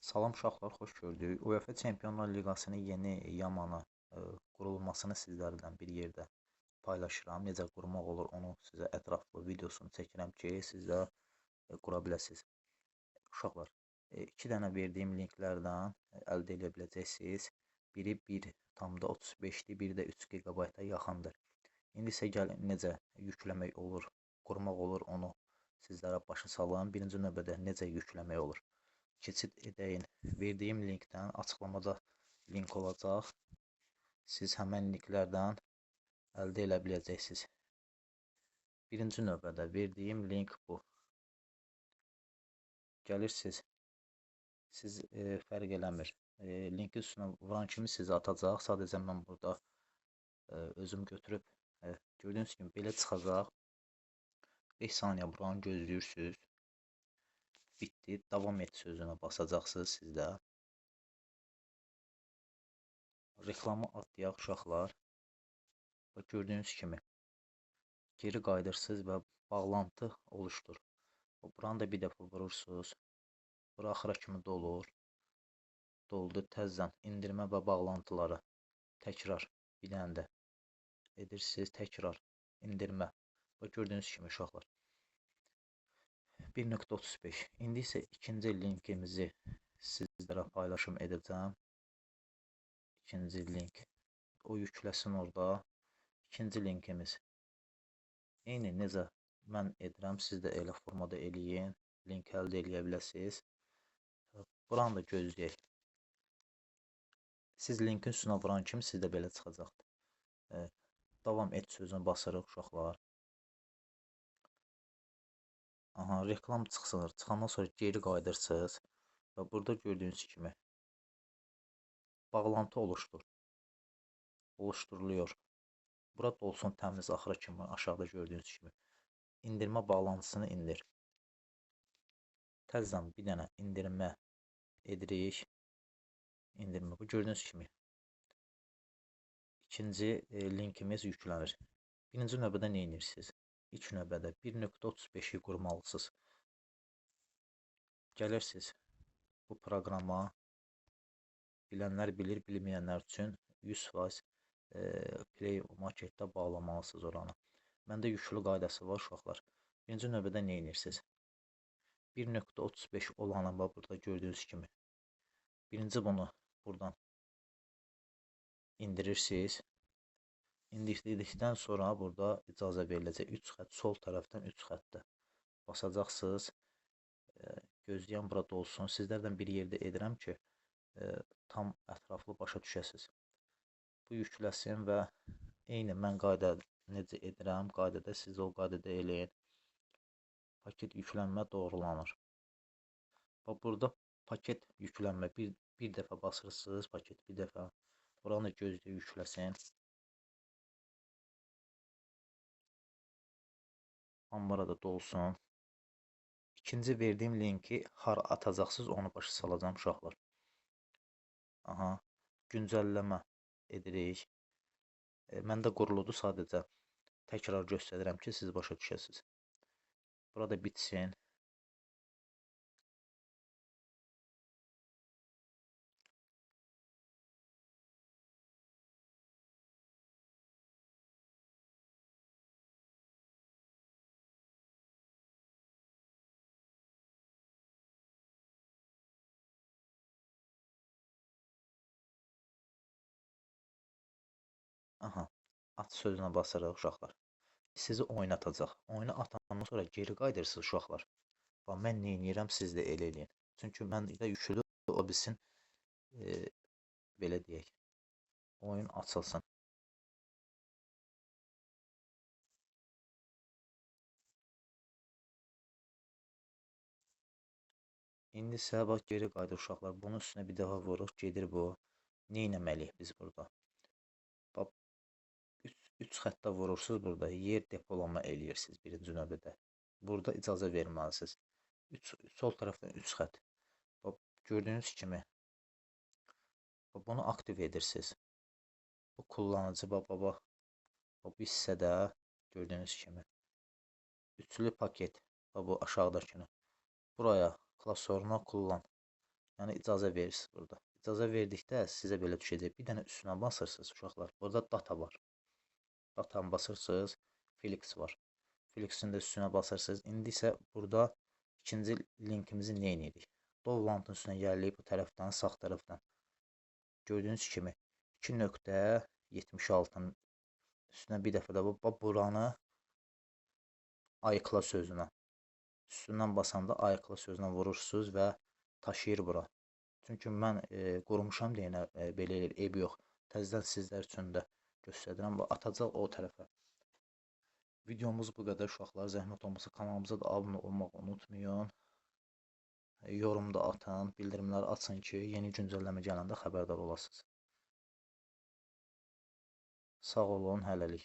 Salam uşaqlar, xoş gördük. UEFA Çempionlar Liqasının yeni yamanı qurulmasını sizlərdən bir yerdə paylaşıram. Necə qurmaq olur, onu sizə ətraflı videosunu çəkirəm ki, siz də qura biləsiniz. Uşaqlar, iki dənə verdiyim linklərdən əldə edə biləcəksiniz. Biri 1,35-dir, biri də 3 GB-a yaxındır. İndi isə gəlin necə yükləmək olur, qurmaq olur, onu sizlərə başa salım. Birinci növbədə necə yükləmək olur. Keçid edəyin. Verdiyim linkdən açıqlamada link olacaq. Siz həmən linklərdən əldə edə biləcəksiniz. Birinci növbədə verdiyim link bu. Gəlirsiniz. Siz fərq eləmir. Linkin üstünə vuran kimi sizi atacaq. Sadəcə mən burada özüm götürüb gördüyünüz kimi belə çıxacaq. 5 saniyə buranı gözləyirsiniz. Bitdi. Davam et sözünə basacaqsınız siz də. Reklamı atlayaq uşaqlar. Gördüyünüz kimi geri qayıdırsınız və bağlantı oluşdur. Buranı da bir dəfə vurursunuz. Bura axıra kimi dolur. Doldu. Təzədən indirmə və bağlantıları təkrar bir dənə də edirsiniz. Təkrar indirmə. Gördüyünüz kimi uşaqlar. 1,35. İndi isə ikinci linkimizi sizlərə paylaşım edəcəm. İkinci link. O yükləsin orada. İkinci linkimiz. Eyni necə mən edirəm, siz də elə formada eləyin. Link əldə eləyə biləsiniz. Buranı da gözləyək. Siz linkin üstünə vuran kimi sizdə belə çıxacaqdır. Davam et sözünü basırıq uşaqlar. Aha, reklam çıxsın. Çıxandan sonra geri qayıdırsınız. Və burada gördüyünüz kimi bağlantı oluşdur. Oluşturuluyor. Burada olsun təmiz axıra kimi aşağıda gördüyünüz kimi. İndirmə bağlantısını indir. Təzədən bir dənə indirmə edirik. İndirmə. Bu gördüyünüz kimi. İkinci linkimiz yüklənir. Birinci növbədə nə edirsiniz? İlk növbədə 1,35-i qurmalısınız. Gəlirsiniz bu proqrama. Bilənlər bilir, bilməyənlər üçün 100% Play Marketdə bağlamalısınız oranı. Məndə yüklü qaydası var uşaqlar. Birinci növbədə nə edirsiniz? 1,35 olanı burada gördüyünüz kimi. Birinci bunu buradan indirirsiniz. İndirdikdən sonra burada icazə veriləcək 3 xətt, sol tərəfdən 3 xəttdə basacaqsınız. Gözləyən burada olsun. Sizlərdən bir yerdə edirəm ki, tam ətraflı başa düşəsiniz. Bu yükləsin və eyni mən qayda necə edirəm, qaydada siz o qaydada eləyin. Paket yüklənmə doğrulanır. Burada paket yüklənmə bir dəfə basırsınız, paket bir dəfə. Buranı gözlə yükləsin. Ambara da dolsun. İkinci verdiyim linki hara atacaqsınız, onu başa salacağım uşaqlar. Aha, güncəlləmə edirik. Məndə quruludur, sadəcə təkrar göstərirəm ki, siz başa düşəsiniz. Burada bitsin. Aha, at sözünə basırıq uşaqlar. Sizi oynatacaq. Oyuna atandan sonra geri qayıdırsınız uşaqlar. Mən nə edirəm, siz də elə eləyin. Çünki mən də yüklü o bilsin, belə deyək, oyun açılsın. İndi isə bax geri qayıdır uşaqlar. Bunun üstünə bir dəfə vururuq, gedir bu. Nə etməliyik biz burada? Bax 3 xəttə vurursunuz burada. Yer depolama eləyirsiniz birinci növbədə. Burada icazə verməlisiniz. Sol tərəfdən 3 xətt. Bax gördüyünüz kimi bunu aktiv edirsiniz. Bu kullanıcı bax bu hissədə gördüyünüz kimi üçlü paket bu aşağıdakını buraya klasörünə kullan. Yəni icazə verirsiniz burada. İcazə verdikdə sizə belə düşəcək. Bir dənə üstünə basırsınız uşaqlar. Burada data var. Datanı basırsınız. Felix var. Felixin də üstünə basırsınız. İndi isə burada ikinci linkimizi nə edirik? Dovlantın üstünə gəlib bu tərəfdən, sağ tərəfdən. Gördüyünüz kimi 2.76-nın üstünə bir dəfə də buranı ayıqla sözünə. Üstündən basanda ayıqla sözünə vurursunuz və taşıyır bura. Çünki mən qurmuşam deyənə belə eləyir, eybi yox. Təzədən sizlər üçün də göstərirəm və atacaq o tərəfə. Videomuz bu qədər uşaqlar. Zəhmət olmasa kanalımıza da abunə olmağı unutmayın. Yorum da atın, bildirimləri açın ki, yeni güncəlləmə gələndə xəbərdar olasınız. Sağ olun, hələlik.